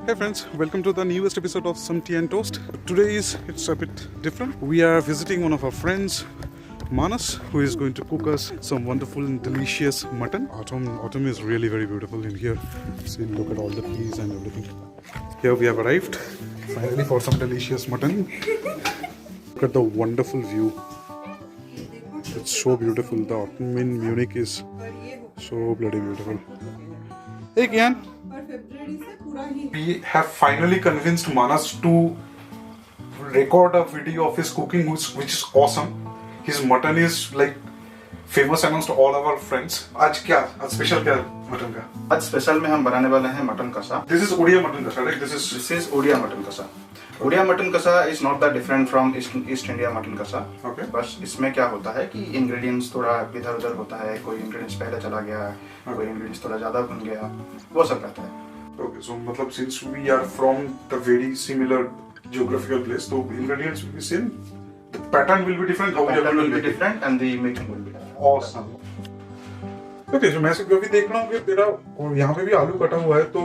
Hey friends, welcome to the newest episode of Some Tea and Toast. Today it's a bit different. We are visiting one of our friends, Manas, who is going to cook us some wonderful and delicious mutton. Autumn is really very beautiful in here. See, look at all the trees and everything. Here we have arrived finally for some delicious mutton. Look at the wonderful view. It's so beautiful. The autumn in Munich is so bloody beautiful. Hey Kian. We have finally convinced Manas to record a video of his cooking, which is awesome. His mutton is like famous amongst all our friends. आज special क्या mutton का? आज special में हम बनाने वाले हैं mutton कसा. This is Odia mutton kasa, right? This is Odia mutton कसा. ओडिया मटन कसा is not that different from East India mutton कसा. Okay. बस इसमें क्या होता है कि इंग्रेडिएंट्स थोड़ा इधर उधर होता है. कोई इंग्रेडिएंट्स पहले चला गया, कोई इंग्रेडिएंट्स थोड़ा ज्यादा भुन गया, वो सब रहता है. Okay, so मतलब since we are from the very similar geographical place, so ingredients will be same. The pattern will be different. How Pattern will be different and the making will be different. Awesome. Okay, so मैं सिर्फ अभी देख रहा हूँ कि तेरा यहाँ पे भी आलू कटा हुआ है, तो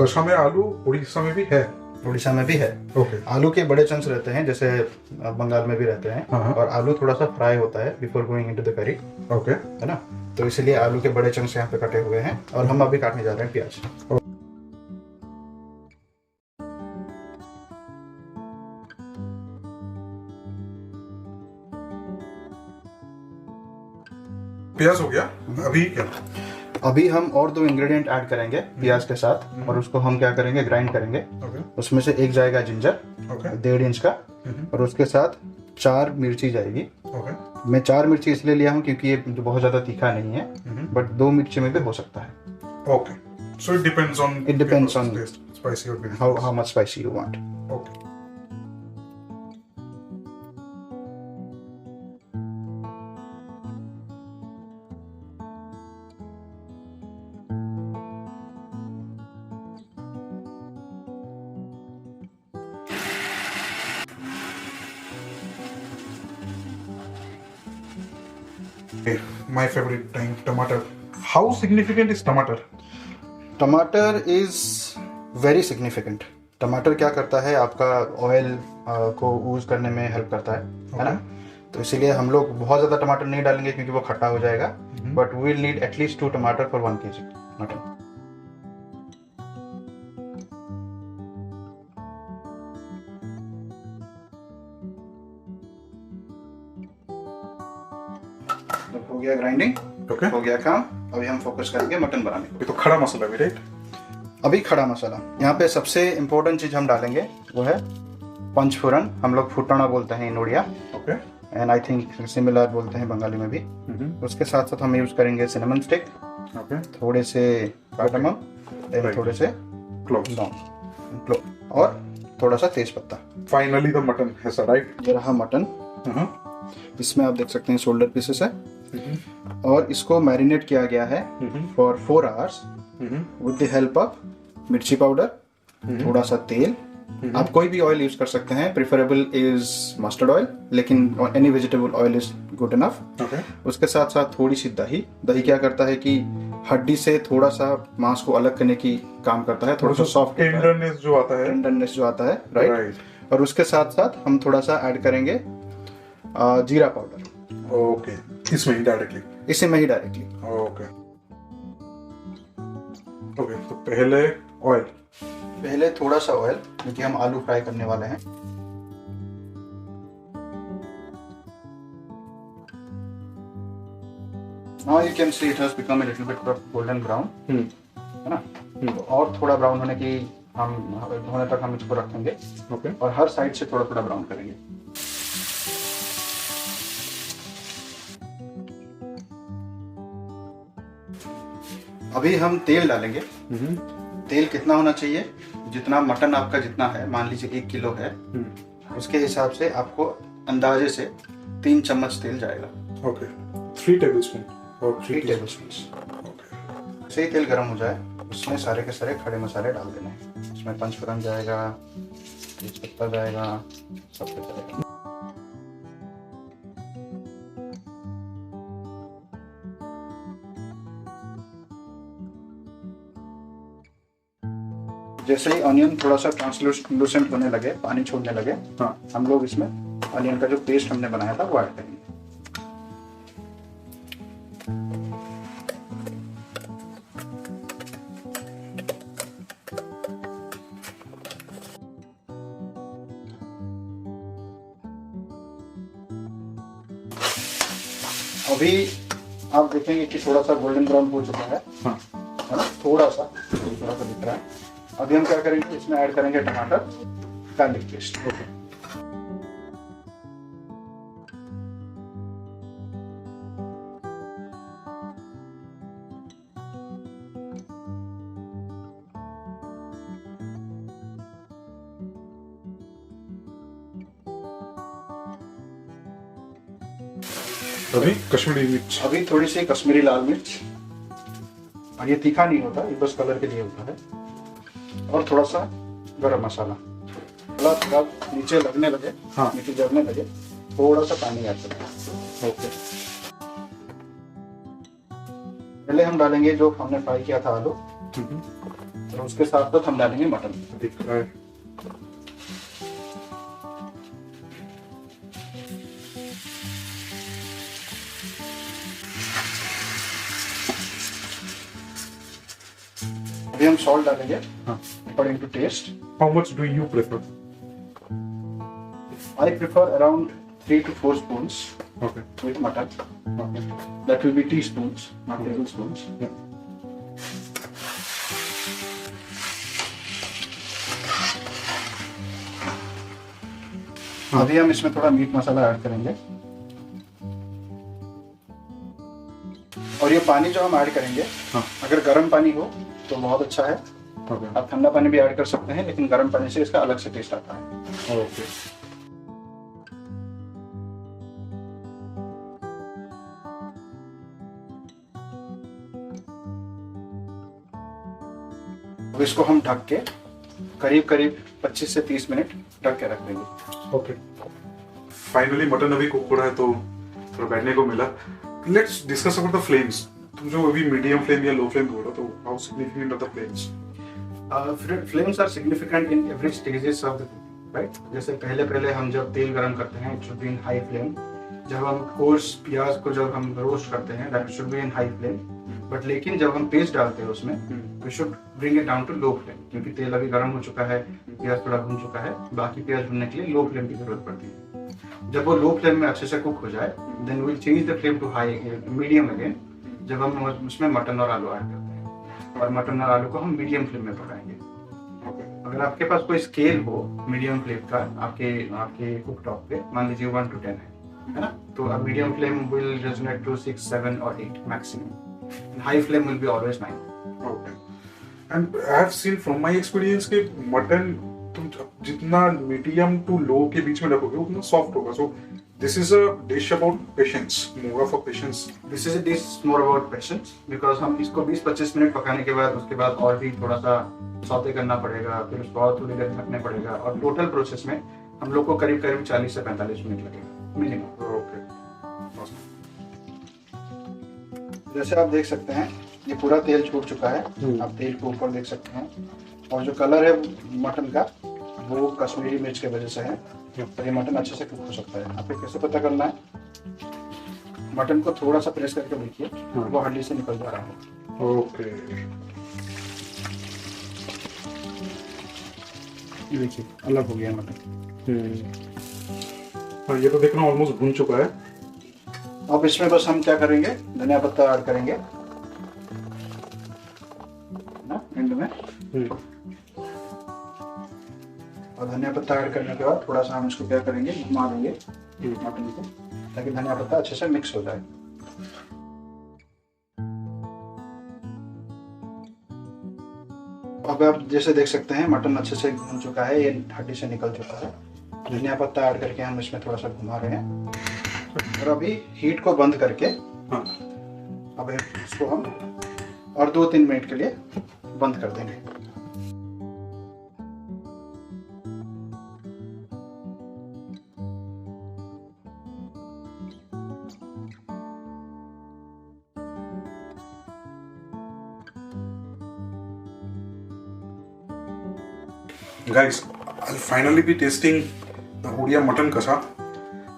कसा में आलू उड़ीसा में भी है. उड़ीसा में भी है. Okay. आलू के बड़े चंक्स रहते हैं, जैसे बंगाल में भी रहते हैं. और आलू थोड़ा सा फ्राई होता है बिफोर गोइंग इनटू द करी. Okay. है ना. तो इसलिए आलू के बड़े चंक्स यहाँ पे कटे हुए हैं और हम अभी काटने जा रहे हैं प्याज. प्याज हो गया. अभी क्या? अभी हम और 2 इंग्रेडिएंट ऐड करेंगे प्याज के साथ और उसको हम क्या करेंगे, ग्राइंड करेंगे. उसमें से एक जाएगा जिंजर, 1.5 इंच का, और उसके साथ 4 मिर्ची जाएगी. मैं 4 मिर्ची इसलिए लिया हूँ क्योंकि ये बहुत ज्यादा तीखा नहीं है, बट 2 मिर्ची में भी हो सकता है. Okay. So it depends on taste, spicy or how much spicy you want. Okay. My favorite thing, tomato. How significant is tomato? टमाटर इज वेरी सिग्निफिकेंट. टमाटर क्या करता है, आपका ऑयल को यूज करने में हेल्प करता है ना. तो इसीलिए हम लोग बहुत ज्यादा टमाटर नहीं डालेंगे क्योंकि वो खट्टा हो जाएगा. But we will need at least 2 टमाटर फॉर 1 kg मटन. हो गया ग्राइंडिंग. Okay. हो गया काम. अभी हम फोकस करेंगे मटन बनाने को. ये तो खड़ा मसाला भी, राइट? अभी खड़ा मसाला. यहाँ पे सबसे इम्पोर्टेंट चीज हम डालेंगे वो है पंचफोरन. हम लोग फुटाना बोलते हैं in Odia. Okay. And I think similar बोलते हैं बंगाली में भी. उसके साथ साथ हम यूज करेंगे सिनेमन स्टिक, Okay. थोड़े से कार्डमम, Right. थोड़े से Cloves. क्लोव और थोड़ा सा तेज पत्ता. Finally the mutton has arrived. ये रहा मटन. इसमें आप देख सकते हैं शोल्डर पीसेस है. और इसको मैरिनेट किया गया है for 4 hours with the help of मिर्ची पाउडर, थोड़ा सा तेल. आप कोई भी ऑयल यूज कर सकते हैं. प्रेफरेबल इज मस्टर्ड ऑयल, लेकिन any vegetable oil is good enough. उसके साथ साथ थोड़ी सी दही. दही क्या करता है कि हड्डी से थोड़ा सा मांस को अलग करने की काम करता है. थोड़ा सा सॉफ्ट टेंडरनेस जो आता है, राइट. और उसके साथ साथ हम थोड़ा सा ऐड करेंगे जीरा पाउडर. ओके. इसमें ही डायरेक्टली. ओके. तो पहले ऑयल. पहले थोड़ा सा ऑयल, क्योंकि हम आलू फ्राई करने वाले हैं. Now you can see it has become a little bit of golden brown. है ना. तो और थोड़ा ब्राउन होने तक हम इसको रखेंगे. ओके. और हर साइड से थोड़ा थोड़ा ब्राउन करेंगे. अभी हम तेल डालेंगे. तेल कितना होना चाहिए, जितना मटन आपका जितना है, मान लीजिए 1 किलो है, उसके हिसाब से आपको अंदाजे से 3 चम्मच तेल जाएगा. ओके. 3 टेबलस्पून और 3 टेबलस्पून. से ही तेल गर्म हो जाए, उसमें सारे के सारे खड़े मसाले डाल देने हैं. इसमें पंचफोरन जाएगा, तेज पत्ता जाएगा, सब कुछ जाएगा. जैसे ही ऑनियन थोड़ा सा ट्रांसलूसेंट होने लगे, पानी छोड़ने लगे, हाँ हम लोग इसमें ऑनियन का जो पेस्ट हमने बनाया था वो ऐड करेंगे। अभी आप देखेंगे कि थोड़ा सा गोल्डन ब्राउन हो चुका है, हाँ है ना, थोड़ा सा दिख रहा है। अभी हम क्या करेंगे, इसमें ऐड करेंगे टमाटर, गार्लिक पेस्ट। ओके। अभी कश्मीरी मिर्च। अभी थोड़ी सी कश्मीरी लाल मिर्च, और ये तीखा नहीं होता, ये बस कलर के लिए होता है। और थोड़ा सा गरम मसाला, थोड़ा थोड़ा नीचे लगने लगे, हाँ। नीचे जलने लगे, थोड़ा सा पानी ऐड करेंगे। ओके। पहले हम डालेंगे जो हमने फ्राई किया था आलू, और उसके साथ साथ हम डालेंगे मटन। दिख रहा है। अभी हम सॉल्ट डालेंगे हाँ। According to taste. How much do you prefer? I prefer around 3 to 4 spoons okay. with mutton. Okay. That will be teaspoons, not tablespoons. अभी हम इसमें थोड़ा मीट मसाला ऐड करेंगे, और ये पानी जो हम ऐड करेंगे, हाँ। अगर गर्म पानी हो तो बहुत अच्छा है। ओके। आप ठंडा पानी भी ऐड कर सकते हैं, लेकिन गर्म पानी से इसका अलग से टेस्ट आता है। ओके। अब इसको हम ढक के करीब करीब 25 से 30 मिनट ढक के रख देंगे। ओके। फाइनली मटन अभी कुक हो रहा है तो थोड़ा बैठने को मिला। Let's discuss about the flames. तुम जो अभी मीडियम फ्लेम या लो फ्लेम बोल रहे हो, तो how significant are the flames? Flames are significant in every stages of the cooking, right? जैसे पहले हम जब तेल गरम करते हैं, it should be in high flame. जब हम कोर्स प्याज को जब हम रोस्ट करते हैं, that should be in high flame. But लेकिन जब हम पेस्ट डालते हैं उसमें, we should bring it down to low flame, क्योंकि तेल अभी गर्म हो चुका है, प्याज थोड़ा भून चुका है, बाकी प्याज भूनने के लिए लो फ्लेम की जरूरत पड़ती है। जब वो लो फ्लेम में अच्छे से कुक हो जाए, then we will change the flame to high medium again, जब हम उसमें मटन और आलू ऐड करते हैं, और मटन और आलू को हम मीडियम फ्लेम में पकाएंगे। अगर आपके पास कोई स्केल हो मीडियम फ्लेम का आपके कुक टॉप पे, मान लीजिए 1 to 10 है ना, तो अब medium flame will resonate to 6, 7 और 8 maximum. High flame will be always 9। Okay. And I have seen from my experience कि मटन तुम जितना मीडियम टू लो के बीच में रखोगे उतना सॉफ्ट होगा। So this is a dish about patience, more of a patience. This is a dish more about patience, because हम इसको 20-25 मिनट पकाने के बाद, उसके बाद और भी थोड़ा सा सौते करना पड़ेगा, फिर उसको और थोड़ी देर ढकने पड़ेगा, और टोटल प्रोसेस में हम लोग को करीब करीब 40 से 45 मिनट लगेगा मिनिमम। ओके। जैसे आप देख सकते हैं, ये पूरा तेल छूट चुका है, आप तेल को ऊपर देख सकते हैं, और जो कलर है मटन का वो कश्मीरी मिर्च के वजह से है, और ये मटन अच्छे से कुक हो सकता है। आपको कैसे पता करना है, मटन को थोड़ा सा प्रेस करके देखिए, वो हड्डी से निकल जा रहा है। ओके। ये देखिए अलग हो गया मटन। हाँ, ये तो देखना ऑलमोस्ट भुन चुका है। अब इसमें बस हम क्या करेंगे, धनिया पत्ता ऐड करेंगे ना एंड में, और धनिया पत्ता ऐड करने के बाद थोड़ा सा हम इसको क्या करेंगे, घुमा देंगे मटन को, ताकि धनिया पत्ता अच्छे से मिक्स हो जाए। अब आप जैसे देख सकते हैं मटन अच्छे से भुन चुका है, ये हड्डी से निकल चुका है। धनिया पत्ता ऐड करके हम इसमें थोड़ा सा घुमा रहे हैं, और अभी हीट को बंद करके हाँ। अब इसको हम और 2-3 मिनट के लिए बंद कर देंगे। Guys, I'll finally be tasting the Odia mutton kasa.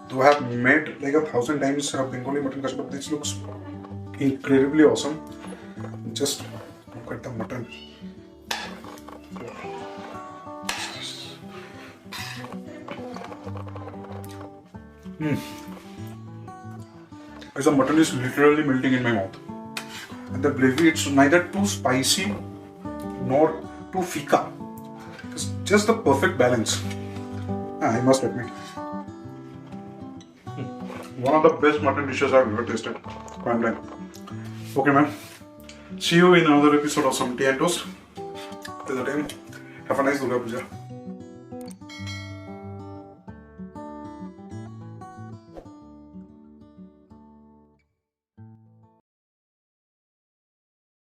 Though I have made like 1,000 times Bengali mutton kasa, but this looks incredibly awesome. Just look at the mutton. As the mutton is literally melting in my mouth. And the gravy, it's neither too spicy nor too fika. It's just the perfect balance. I must admit. One of the best mutton dishes I've ever tasted. Prime time. Okay, man. See you in another episode of Some Tea and Toast. Till the time, have a nice Durga Puja.